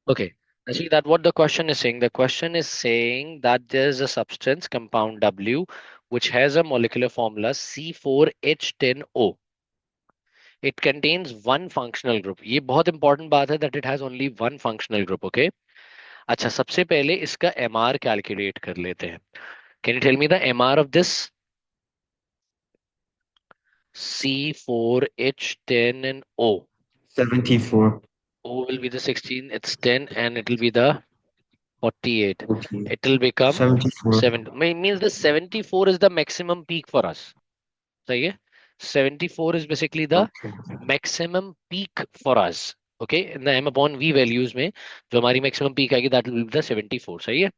Okay. I see that what the question is saying. The question is saying that there's a substance, compound W, which has a molecular formula C4H10O. It contains one functional group. ये बहुत important बात है that it has only one functional group. Okay. अच्छा, सबसे पहले इसका MR calculate कर लेते हैं. Can you tell me the MR of this C4H10 and O? 74. O will be the 16, it's 10, and it will be the 48. Okay. It will become 74. 7. Means the 74 is the maximum peak for us. सही है. 74 is basically the Okay. maximum peak for us. Okay, in the m upon v values में जो हमारी maximum peak आएगी that will be the 74. सही है.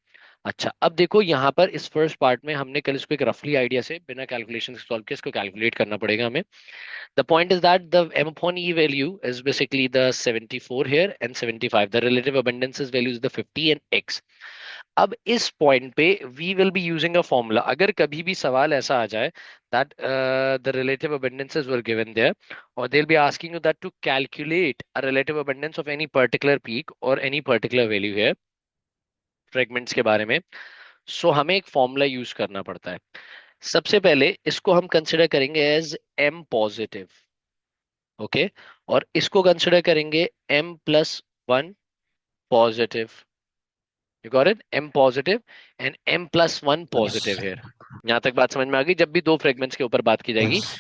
अच्छा, अब देखो यहाँ पर इस फर्स्ट पार्ट में हमने कल इसको एक रफली आइडिया से बिना कैलकुलेशन सॉल्व किया, इसको कैलकुलेट करना पड़ेगा हमें. The point is that the m upon e value is basically the 74 here and 75. The relative abundances value is the 50 and x. अब इस पॉइंट पे we will be using a formula. अगर कभी भी सवाल ऐसा आ जाए that the relative abundances were given there or they will be asking you that to calculate a relative abundance of any particular peak or any particular value है fragments के बारे में, सो हमें एक फॉर्मूला यूज करना पड़ता है. सबसे पहले इसको हम कंसिडर करेंगे एज एम पॉजिटिव. ओके. और इसको कंसिडर करेंगे m plus one positive. You got it. M positive and m plus one Yes. Positive है. यहां तक बात समझ में आ गई. जब भी दो फ्रेगमेंट्स के ऊपर बात की जाएगी, Yes.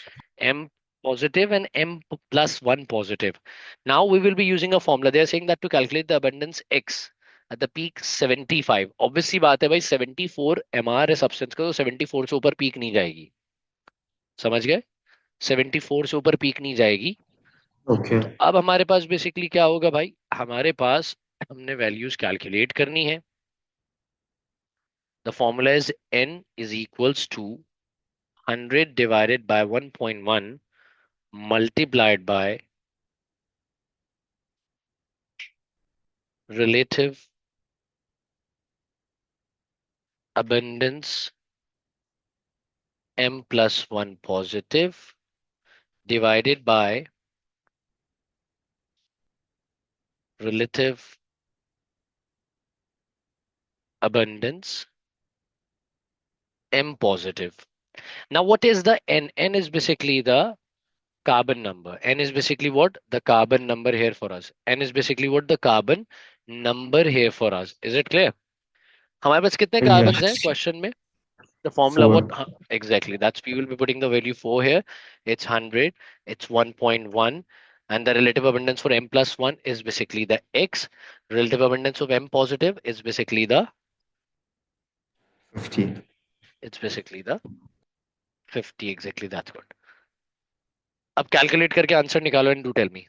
m positive and m plus 1 positive. Now we will be using a formula. They are saying that to calculate the abundance x at the peak 75. Obviously बात है भाई 74 mr है सब्सटेंस का, तो 74 से ऊपर पीक नहीं जाएगी. समझ गए. 74 से ऊपर पीक नहीं जाएगी. तो Okay. अब हमारे पास बेसिकली क्या होगा भाई, हमारे पास हमने वैल्यूज कैलकुलेट करनी है. The formula is n is equals to 100 divided by 1.1 multiplied by relative abundance m plus 1 positive divided by relative abundance m positive. Now what is the n? N is basically the carbon number. N is basically what? The carbon number here for us. N is basically what? The carbon number here for us. Is it clear? हमारे पास कितने carbons हैं Yes. Question में? The formula what 4. exactly, that's we will be putting the value 4 here. It's 100, it's 1.1, and the relative abundance for m plus 1 is basically the x. Relative abundance of m positive is basically the, 50. it's basically the 50. Exactly, that's good. अब calculate करके answer निकालो and do tell me.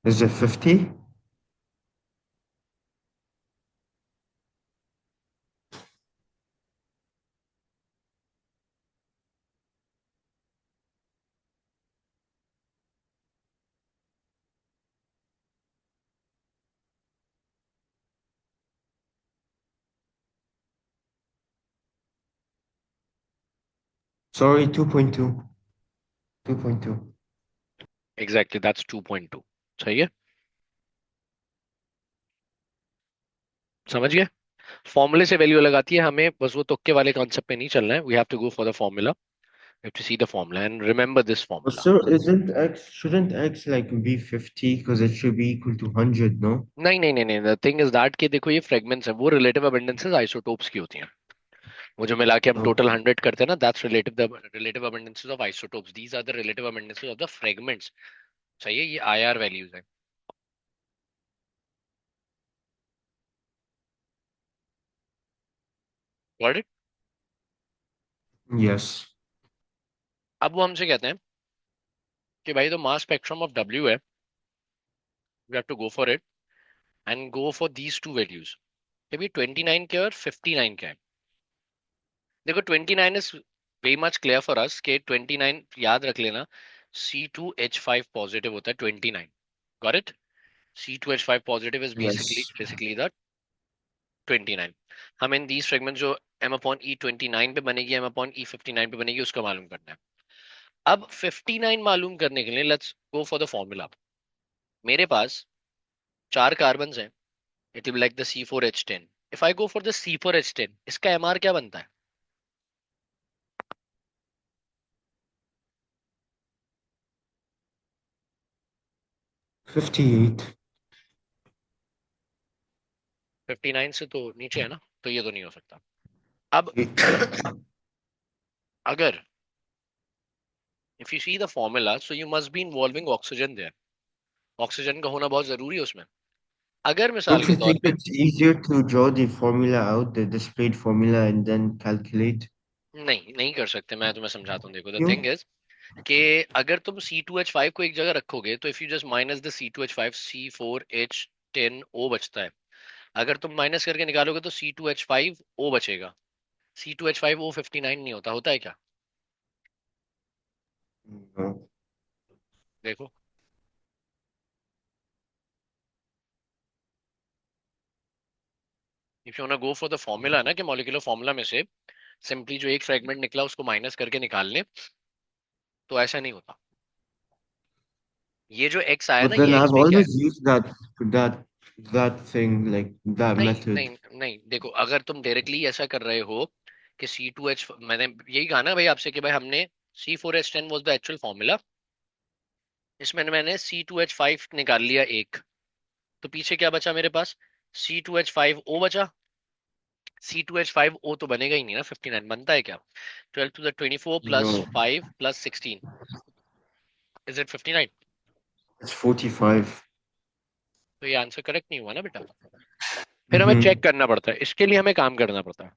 Is it 50? Sorry, 2.2. 2.2. Exactly that's 2.2. सही है. समझ गए. फॉर्मूले से value लगाती है हमें, बस वो तुक्के वाले कॉन्सेप्ट पे नहीं चलना है. We have to go for the formula. We have to see the formula and remember this But formula. sir, shouldn't X like be 50 because it should be equal to 100, no? नहीं नहीं नहीं नहीं, the thing is that कि देखो ये fragments है, वो relative अबंडेंसेस isotopes की होती हैं. वो जो मिला के हम टोटल Okay. 100 करते हैं ना, that's relative the relative abundances of isotopes. These are the relative abundances of the fragments. सही है. ये आईआर वैल्यूज है. Got it. Yes. अब वो हमसे कहते हैं कि भाई तो मास स्पेक्ट्रम ऑफ डब्ल्यू है, we have to go for it and go for these two values. जब ये 29 के और 59 के है, देखो 29 is very much clear for us के 29 याद रख लेना. C2H5 पॉजिटिव होता है 29, got it? C2H5 positive is basically Yes. Basically the 29। हम इन दीज फ्रेगमेंट जो M/E29 पे बनेगी, M/E59 पे बनेगी, उसका मालूम करना है। अब 59 मालूम करने के लिए let's go for the formula. मेरे पास चार कार्बन हैं, it will be like the C4H10। If I go for the C4H10, इसका MR क्या बनता है? 58. 59 से तो नीचे है ना, तो ये तो नहीं हो सकता। अब अगर if you see the formula, so you must be involving oxygen there. Oxygen का होना बहुत जरूरी है उसमें। अगर मिसाल Don't you के तौर think पे, it's easier to draw the formula out, the displayed formula, and then calculate? नहीं नहीं कर सकते, मैं तुम्हें समझाता हूँ। देखो द थिंग You? इज कि अगर तुम C2H5 को एक जगह रखोगे, तो if you just minus the C2H5, C4H10O बचता है। अगर तुम माइनस करके निकालोगे तो C2H5O बचेगा। C2H5O 59 नहीं होता, होता है क्या? No. देखो, if you वांना go for the formula ना, कि मॉलिक्यूलर फॉर्मूला में से सिंपली जो एक फ्रेगमेंट निकला उसको माइनस करके निकाल ले, तो ऐसा नहीं होता। ये जो एक्स आया ना, But then ये एक्स I've में क्या है? always used that thing, like that नहीं method. नहीं नहीं, देखो अगर तुम डायरेक्टली ऐसा कर रहे हो कि C2H, मैंने यही कहा ना भाई आपसे कि भाई हमने C4H10 was the actual formula, इसमें मैंने C2H5 निकाल लिया एक, तो पीछे क्या बचा मेरे पास? C2H5O बचा। C2H5O तो बनेगा ही नहीं ना, 59 बनता है क्या? 12 to the 24 plus No, 5 plus 16, is it 59? it's 45. तो ये आंसर करेक्ट नहीं हुआ ना बेटा। फिर हमें चेक Mm-hmm. करना पड़ता है, इसके लिए हमें काम करना पड़ता है।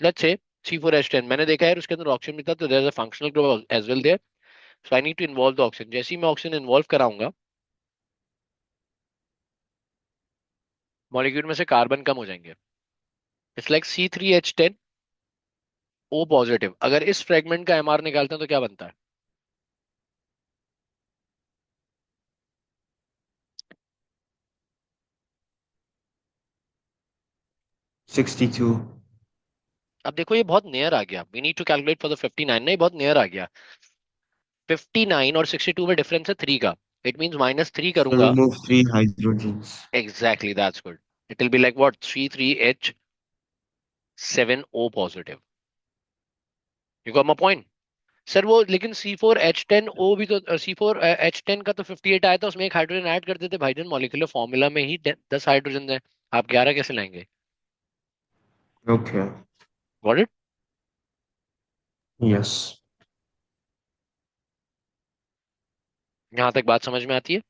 लेट्स से C4H10 मैंने देखा है उसके अंदर ऑक्सीजन भी था, तो there is a functional group as well there, so I need to involve the oxygen. जैसे ही मैं ऑक्सीजन इन्वॉल्व कराऊंगा, मॉलिक्यूल में से कार्बन कम हो जाएंगे। It's like C3H10O positive. अगर इस फ्रेगमेंट का MR निकालते हैं तो क्या बनता है? 62. अब देखो ये बहुत नियर आ गया, we need to calculate for the 59, नहीं बहुत नियर आ गया। 59 और 62 में डिफरेंस है 3 का, इट मींस -3 So करूंगा। remove three hydrogens. Exactly that's good. It will be like what, C3H7O positive. You got my point? Sir वो लेकिन C4H10O भी तो, C4H10 का तो 58 आया था, उसमें एक हाइड्रोजन ऐड कर देते भाईजान, मॉलिक्यूलर फॉर्मूला में ही 10 हाइड्रोजन है, आप 11 कैसे लाएंगे? Okay. Got it? Yes. यहां तक बात समझ में आती है?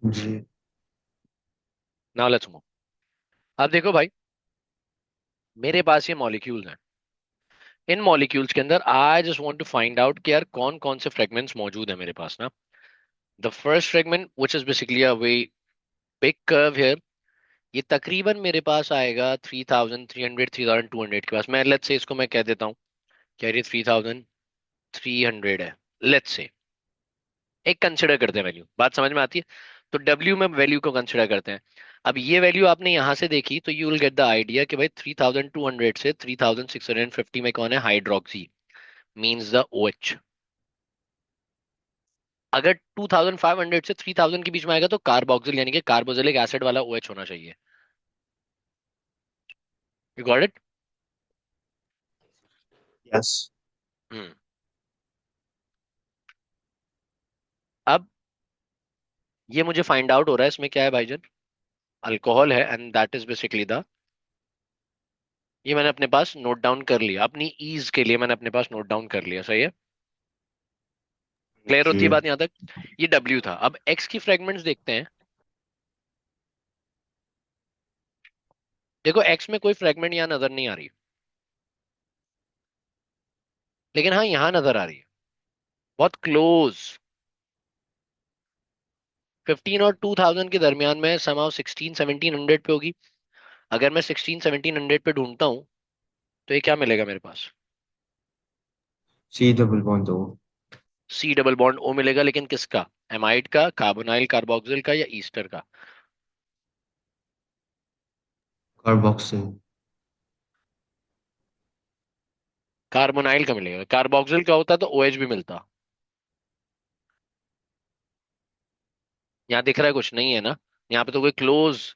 जी. Now let's move. अब देखो भाई, मेरे पास ये मॉलिक्यूल्स हैं। इन मॉलिक्यूल्स के अंदर I just want to find out कि यार कौन कौन से फ्रेगमेंट्स मौजूद है मेरे पास ना। The first fragment which is basically a way big curve here, ये तकरीबन मेरे पास आएगा 3300 3200 के पास। मैं लेट्स से इसको मैं कह देता हूँ कि यार ये 3300 है, लेट्स से। एक कंसिडर करते हैं वैल्यू, बात समझ में आती है? तो डब्ल्यू में वैल्यू को कंसिडर करते हैं। अब ये वैल्यू आपने यहां से देखी तो you will get the idea कि भाई 3200 से 3650 में कौन है? Hydroxy, means the OH। अगर 2500 से 3000 के बीच में आएगा तो कार्बोक्सिल यानी कि कार्बोक्सिलिक एसिड वाला OH होना चाहिए। You got it? Yes. हम्म। अब ये मुझे फाइंड आउट हो रहा है इसमें क्या है भाईजान? अल्कोहल है, and that is basically the, ये मैंने अपने पास नोट डाउन कर लिया अपनी ईज के लिए, मैंने अपने पास नोट डाउन कर लिया, सही है? क्लियर होती है जी. बात यहां तक? ये W था। अब X की फ्रेगमेंट्स देखते हैं। देखो X में कोई फ्रेगमेंट यहाँ नजर नहीं आ रही, लेकिन हाँ यहाँ नजर आ रही है, बहुत क्लोज। 15 और 2000 के दरमियान में, समाव 16 1700 पे होगी। अगर मैं 16 1700 पे ढूंढता हूँ, तो ये क्या मिलेगा मेरे पास? C double bond O. C double bond O मिलेगा, लेकिन किसका? एमाइड का, कार्बोनाइल कार्बोक्सिल का, या ईस्टर का? Carboxyl. कार्बोनाइल का मिलेगा। कार्बोक्सिल का होता तो ओएच भी मिलता। यहाँ दिख रहा है कुछ नहीं है ना? यहाँ पे तो कोई क्लोज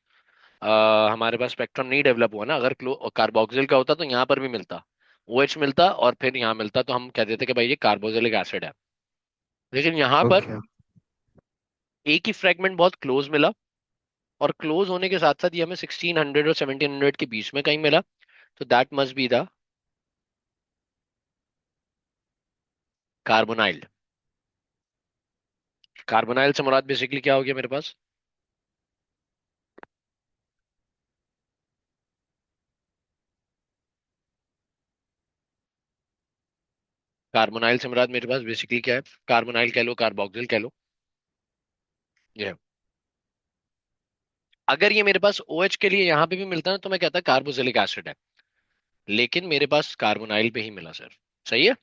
हमारे पास स्पेक्ट्रम नहीं डेवलप हुआ ना। अगर कार्बोक्सिल का होता तो यहाँ पर भी मिलता, ओएच मिलता और फिर यहाँ मिलता, तो हम कह देते कि भाई ये कार्बोक्सिलिक एसिड है। लेकिन यहाँ पर Okay. एक ही फ्रेगमेंट बहुत क्लोज मिला, और क्लोज होने के साथ साथ ये हमें 1600 और 1700 के बीच में कहीं मिला। तो that must be the carbonyl. Carbonyl से मुराद बेसिकली क्या हो गया मेरे पास? कार्बोनाइल से मुराद मेरे पास बेसिकली क्या है? कार्बोनाइल कह लो, कार्बोक्सिल कह लो, ये है। अगर ये मेरे पास OH के लिए यहाँ पे भी मिलता ना, तो मैं कहता कार्बोक्सिलिक एसिड है। लेकिन मेरे पास कार्बोनाइल पे ही मिला सर। सही है।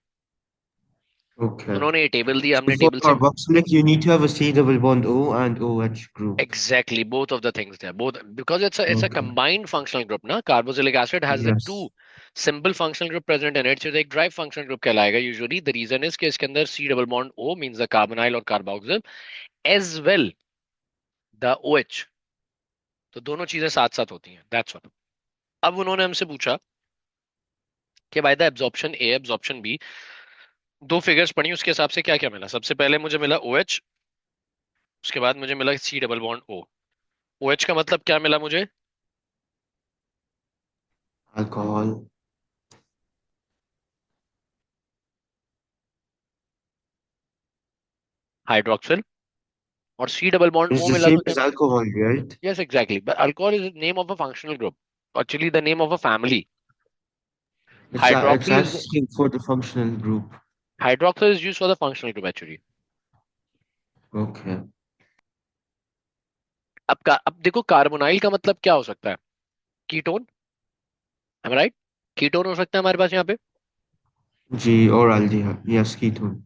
Okay. उन्होंने ये टेबल दिया, So हमने for टेबल से। carboxylic, you need to have a C double bond O and OH group. Exactly, both of the things there, both, because it's a Okay. combined functional group ना। Carboxylic acid has the two Yes. simple functional group present in it, so एक dry functional group कहलाएगा usually. The reason is कि इसके अंदर C double bond O means the carbonyl और carboxyl as well the OH। तो दोनों चीजें साथ साथ होती हैं, that's what। अब उन्होंने हमसे पूछा कि by the absorption A absorption B, दो फिगर्स पढ़ी, उसके हिसाब से क्या क्या मिला। सबसे पहले मुझे मिला OH, उसके बाद मुझे मिला C double bond O। OH का मतलब क्या मिला मुझे? Alcohol. हाइड्रोक्सिल। और C double bond It's O the मिला same तो क्या? as alcohol, right? Yes, exactly. But alcohol is the name of a functional group. Actually, the name of a family. It's Hydroxyl is asking for the functional group. hydroxyl is used for the functional group actually. Okay. अब देखो carbonyl का मतलब क्या हो सकता है? Ketone. M right? Ketone हो सकता है हमारे पास यहाँ पे। G or aldehyde. Yes, ketone.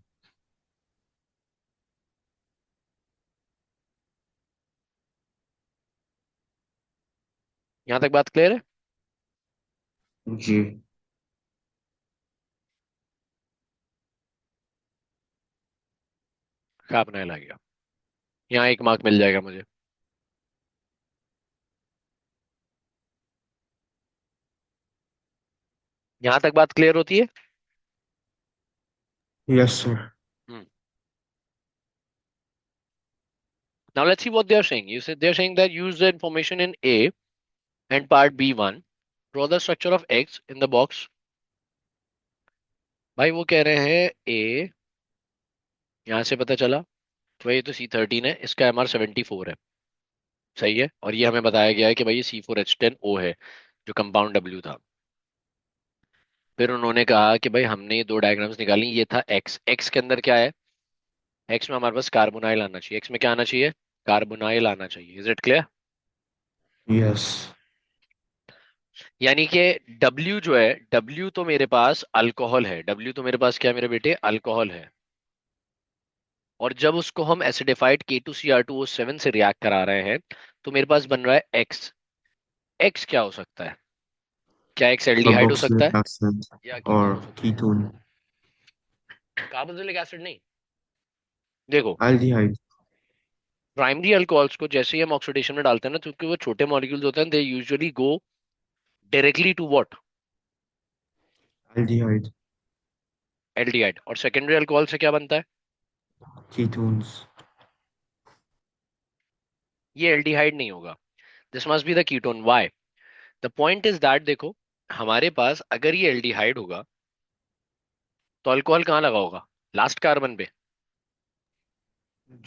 यहाँ तक बात क्लियर है? G. कार्बोनाइल आ गया। यहाँ एक मार्क मिल जाएगा मुझे। यहाँ तक बात क्लियर होती है? Yes, sir. Hmm. Now let's see what they are saying. You said they're saying that use the information in A and part B1. Draw the structure of X in the box. भाई वो कह रहे हैं A, यहाँ से पता चला तो ये तो C13 है, इसका MR74 है। सही है। और ये हमें बताया गया है कि भाई ये C4H10O है, जो कंपाउंड W था। फिर उन्होंने कहा कि भाई हमने ये दो डायग्राम्स निकाली, ये था एक्स, एक्स के अंदर क्या है? एक्स में हमारे पास कार्बोनाइल आना चाहिए। एक्स में क्या आना चाहिए? कार्बोनाइल आना चाहिए। Is it clear? Yes. यानी कि डब्ल्यू जो है, डब्ल्यू तो मेरे पास अल्कोहल है। डब्ल्यू तो मेरे पास क्या है मेरे बेटे? अल्कोहल है। और जब उसको हम एसिडिफाइड K2Cr2O7 से रिएक्ट करा रहे हैं, तो मेरे पास बन रहा है एक्स। एक्स क्या हो सकता है? क्या एक्स एल्डिहाइड हो सकता Carboxylic है acid या कीटोन हो or सकता है? ketone. कार्बोक्सिलिक एसिड नहीं। देखो, Aldehyde. प्राइमरी अल्कोहल्स को जैसे ही हम ऑक्सीडेशन में डालते हैं ना, क्योंकि वो छोटे मॉलिक्यूल्स होते हैं, they usually go directly to what? Aldehyde. Aldehyde. और सेकेंडरी अल्कोहल से क्या बनता है? Ketones. ये एल्डिहाइड नहीं होगा। This must be the ketone. Why? The point is that, देखो, हमारे पास अगर ये एल्डिहाइड होगा तो अल्कोहल कहाँ लगा होगा? लास्ट कार्बन पे।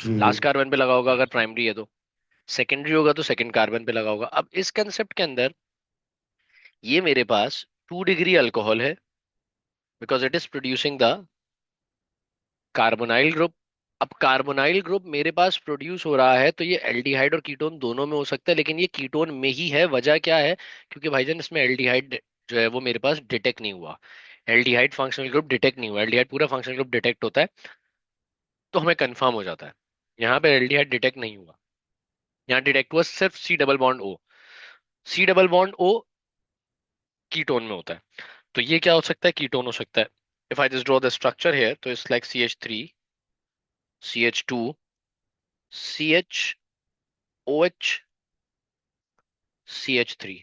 Last G. कार्बन पे लगा होगा अगर प्राइमरी है तो। सेकेंडरी होगा तो सेकंड कार्बन पे लगा होगा। अब इस कंसेप्ट के अंदर ये मेरे पास 2 डिग्री अल्कोहल है, because it is producing the carbonyl group. अब कार्बोनाइल ग्रुप मेरे पास प्रोड्यूस हो रहा है, तो ये एल्डिहाइड और कीटोन दोनों में हो सकता है, लेकिन ये कीटोन में ही है। वजह क्या है? क्योंकि भाईजान इसमें एल्डिहाइड जो है वो मेरे पास डिटेक्ट नहीं हुआ। एल्डिहाइड फंक्शनल ग्रुप डिटेक्ट नहीं हुआ, एल्डिहाइड पूरा फंक्शनल ग्रुप डिटेक्ट होता है, तो हमें कंफर्म हो जाता है। यहाँ पे एल्डिहाइड डिटेक्ट नहीं हुआ, यहाँ डिटेक्ट हुआ सिर्फ C double bond O. C double bond O ketone में होता है, तो ये क्या हो सकता है, कीटोन हो सकता है। If I just draw the structure here, तो it's like CH3, CH2, CHOH, CH3।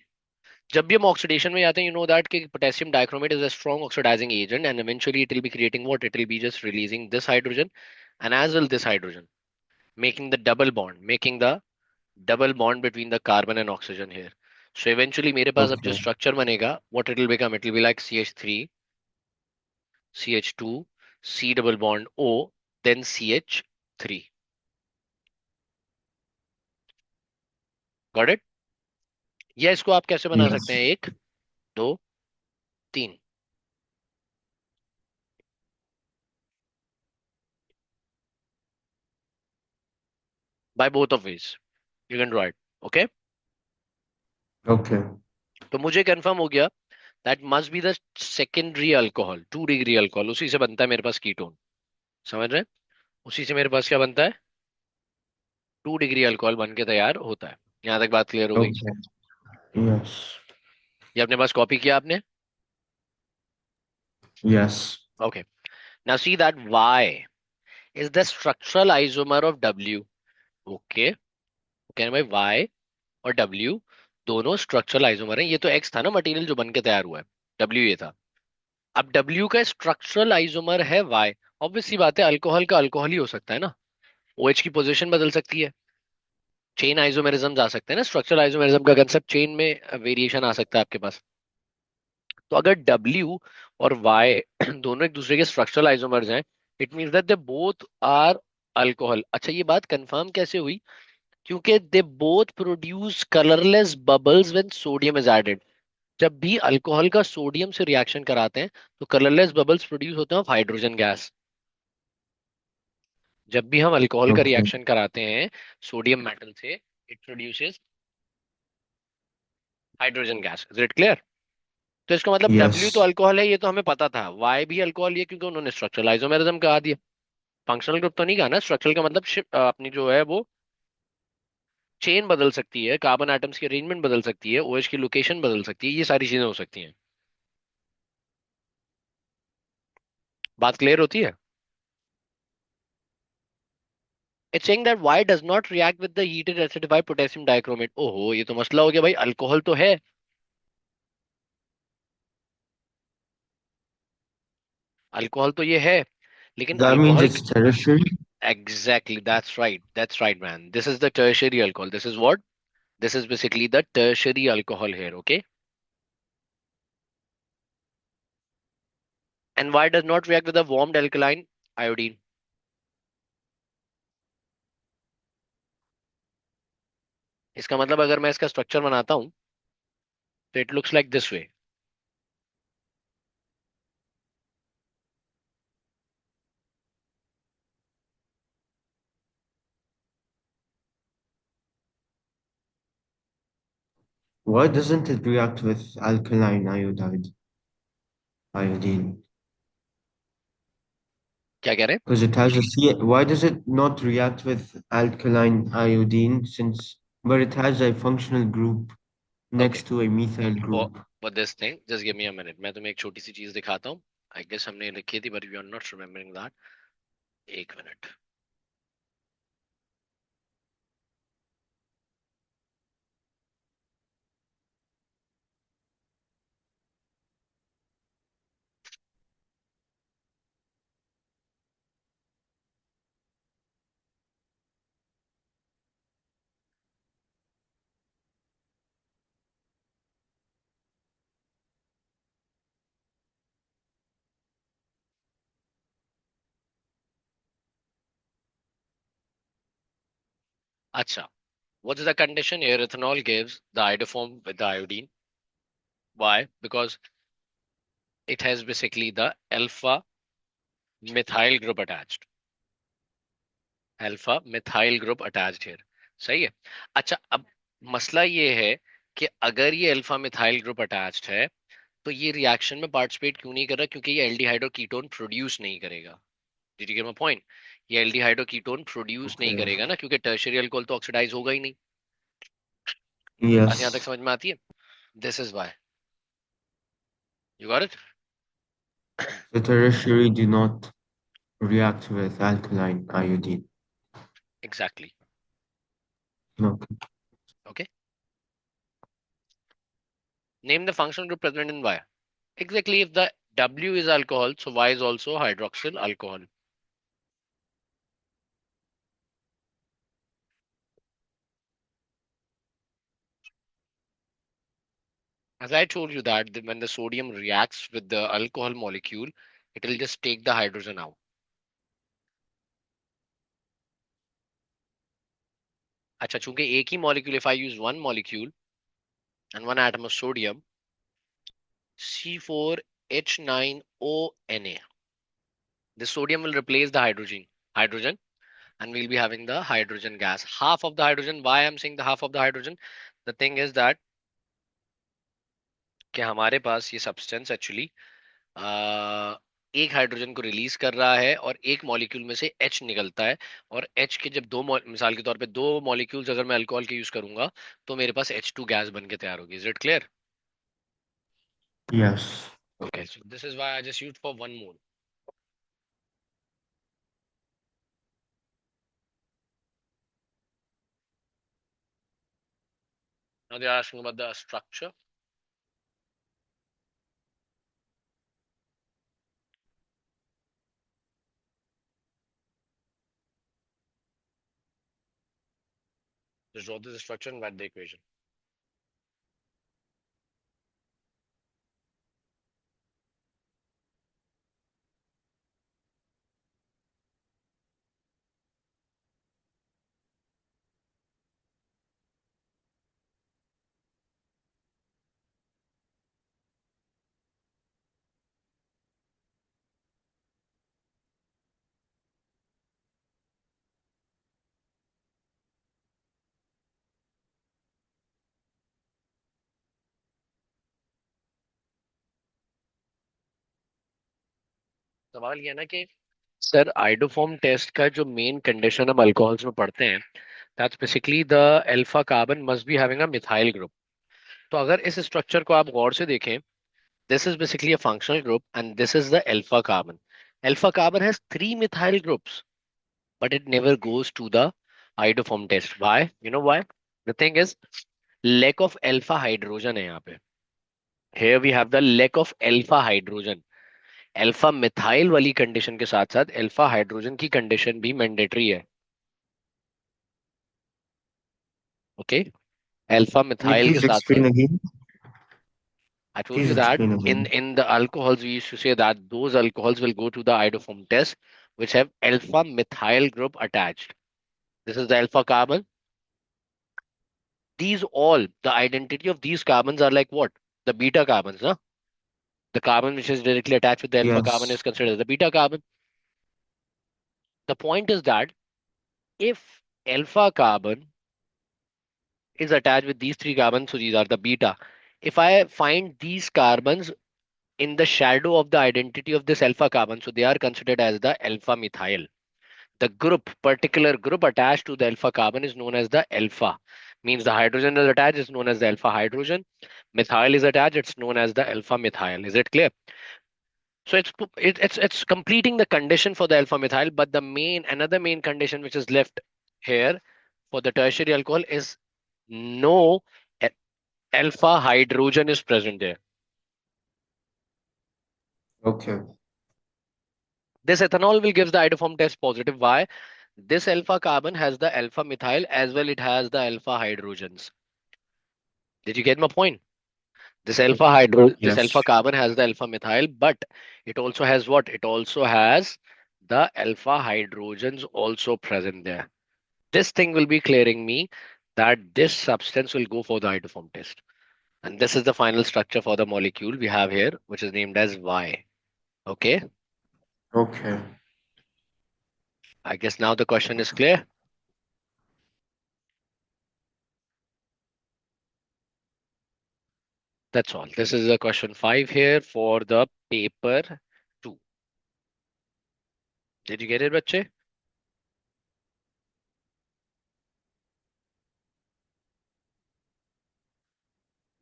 जब भी हम ऑक्सीडेशन में जाते हैं, यू नो दैट कि potassium dichromate is a strong oxidising agent, and eventually it will be creating what, it will be just releasing this hydrogen and as well this hydrogen, making the double bond, making the double bond between the carbon and oxygen here. So eventually मेरे पास अब जो Okay. structure बनेगा, what it will become, it will be like CH3, CH2, C double bond O, then CH3. Got it? या इसको आप कैसे बना सकते हैं, Yes. एक, दो, तीन, by both of ways you can draw it. Okay, Okay. तो मुझे कंफर्म हो गया that must be the secondary alcohol, 2 degree alcohol, उसी से बनता है मेरे पास कीटोन। समझ रहे हैं? उसी से मेरे पास क्या बनता है, 2 डिग्री अल्कोहल बन के तैयार होता है। यहाँ तक बात क्लियर हो गई? Okay. Yes. ये अपने पास कॉपी किया आपने? Yes. Okay, now see that Y is the structural isomer of W. Okay, कहने भाई वाई और डब्ल्यू दोनों स्ट्रक्चरल आइसोमर हैं। ये तो एक्स था ना मटेरियल जो बन के तैयार हुआ है, डब्ल्यू ये था। अब डब्ल्यू का स्ट्रक्चरल आइसोमर है वाई, ऑब्वियस सी बात है अल्कोहल का अल्कोहल ही हो सकता है ना, OH की पोजीशन बदल सकती है, चेन आइसोमेरिज्म जा सकते हैं ना, स्ट्रक्चरल आइसोमेरिज्म का कंसेप्ट चेन में वेरिएशन आ सकता है आपके पास। तो अगर W और Y दोनों एक दूसरे के स्ट्रक्चरल आइसोमर्स हैं, it means that they both are alcohol. अच्छा, ये बात कंफर्म कैसे हुई? क्योंकि they both produce colourless bubbles when sodium is added. जब भी अल्कोहल का सोडियम से रिएक्शन कराते हैं, तो कलरलेस बबल्स प्रोड्यूस होते हैं ऑफ हाइड्रोजन गैस। जब भी हम अल्कोहल का Okay. रिएक्शन कराते हैं सोडियम मेटल से, it produces hydrogen gas. Is it clear? तो इसका मतलब W तो Yes. अल्कोहल है, ये तो हमें पता था, Y भी अल्कोहल है क्योंकि उन्होंने स्ट्रक्चरल आइसोमेरिज्म कहा दिया। फंक्शनल ग्रुप तो नहीं कहा ना, स्ट्रक्चरल का मतलब अपनी जो है वो चेन बदल सकती है, कार्बन एटम्स की अरेंजमेंट बदल सकती है, OH की लोकेशन बदल सकती है, ये सारी चीजें हो सकती हैं। बात क्लियर होती है? It's saying that Y does not react with the heated acidified potassium dichromate. ओहो, ये तो मसला हो गया भाई, अल्कोहल तो है, अल्कोहल तो ये है, लेकिन That means alcohol, it's tertiary. Exactly that's right man, this is the tertiary alcohol, this is what, this is basically the tertiary alcohol here. Okay, and why does not react with a warmed alkaline iodine? इसका मतलब अगर मैं इसका structure बनाता हूं, तो it looks like this way. Why doesn't it react with alkaline iodine? क्या कह रहे हैं? Because it has a C. Why does it not react with alkaline iodine since, but it has a functional group okay, next to a methyl for group? For this thing just give me a minute, मैं तुम्हें एक छोटी सी चीज दिखाता हूँ। I guess हमने लिखी थी but you are not remembering that. एक मिनट। अच्छा, what is the condition here? Ethanol gives the iodoform with the iodine. Why? Because it has basically the alpha methyl group attached, alpha methyl group attached here. सही है। अच्छा, अब मसला ये है कि अगर ये अल्फा मिथाइल ग्रुप अटैच्ड है, तो ये रिएक्शन में पार्टिसिपेट क्यों नहीं कर रहा? क्योंकि ये एल्डिहाइड और कीटोन प्रोड्यूस नहीं करेगा। Did you get my point? ये एल्डिहाइड और कीटोन प्रोड्यूस नहीं Okay. करेगा ना, क्योंकि टर्शियरी अल्कोहल तो ऑक्सीडाइज होगा ही नहीं। बात यहाँ तक Yes. समझ में आती है? This is why. You got it? The tertiary do not react with alkaline iodine. Exactly. Okay. Okay. Name the functional group present in Y. Exactly, if the W is alcohol, so Y is also hydroxyl alcohol. As I told you that when the sodium reacts with the alcohol molecule, it will just take the hydrogen out. अच्छा, चूंकि एक ही molecule, if I use one molecule and one atom of sodium, C4H9ONA, this sodium will replace the hydrogen, and we'll be having the hydrogen gas. Half of the hydrogen. Why I'm saying the half of the hydrogen? The thing is that कि हमारे पास ये substance actually एक hydrogen को release कर रहा है और एक मॉलिक्यूल में से एच निकलता है। और एच के जब मिसाल के तौर पे दो मॉलिक्यूल्स अगर मैं अल्कोहल के यूज करूंगा, तो मेरे पास H2 गैस बन के तैयार होगी। Is it clear? Yes. Okay, so this is why I just used for one mole. Now they are asking about the structure. Just draw this structure and write the equation. सवाल ये है ना कि sir iodoform test का जो main condition हम alcohols में पढ़ते हैं, that's basically the alpha carbon must be having a methyl group. तो अगर इस स्ट्रक्चर को आप गौर से देखें, this is basically a functional group and this is the alpha carbon. Alpha carbon has three methyl groups, but it never goes to the iodoform test. Why? You know why? The thing is lack of alpha hydrogen है यहाँ पे। Here we have the lack of alpha hydrogen. Alpha methyl वाली condition के साथ साथ alpha hydrogen की condition भी mandatory है। Okay, alpha Can you methyl के please साथ साथ explain again? I told Please you that explain in the alcohols we used to say that those alcohols will go to the iodoform test which have alpha methyl group attached. This is the alpha carbon. These all, the identity of these carbons are like what? The beta carbons, huh? The carbon which is directly attached with the alpha carbon is Yes. considered as the beta carbon. The point is that if alpha carbon is attached with these three carbons, so these are the beta. If I find these carbons in the shadow of the identity of this alpha carbon, so they are considered as the alpha methyl. The group, particular group attached to the alpha carbon is known as the alpha. Means the hydrogen is attached is known as the alpha hydrogen. Methyl is attached, it's known as the alpha methyl. Is it clear? So it's completing the condition for the alpha methyl, but the main another main condition which is left here for the tertiary alcohol is no a- alpha hydrogen is present there. Okay. This ethanol will give the iodoform test positive. Why? This alpha carbon has the alpha methyl as well. It has the alpha hydrogens. Did you get my point? This Yes. alpha carbon has the alpha methyl, but it also has what? It also has the alpha hydrogens also present there. This thing will be clearing me that this substance will go for the iodoform test. And this is the final structure for the molecule we have here, which is named as Y. Okay. Okay. I guess now the question is clear. That's all. This is a question 5 here for the paper 2. Did you get it, बच्चे?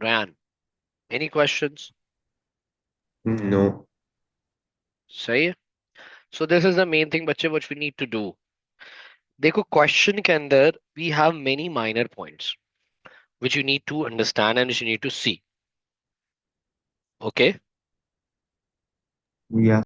Ryan, any questions? No. सही है. So this is the main thing बच्चे which we need to do. देखो question के अंदर we have many minor points which you need to understand and which you need to see. Okay? Yeah.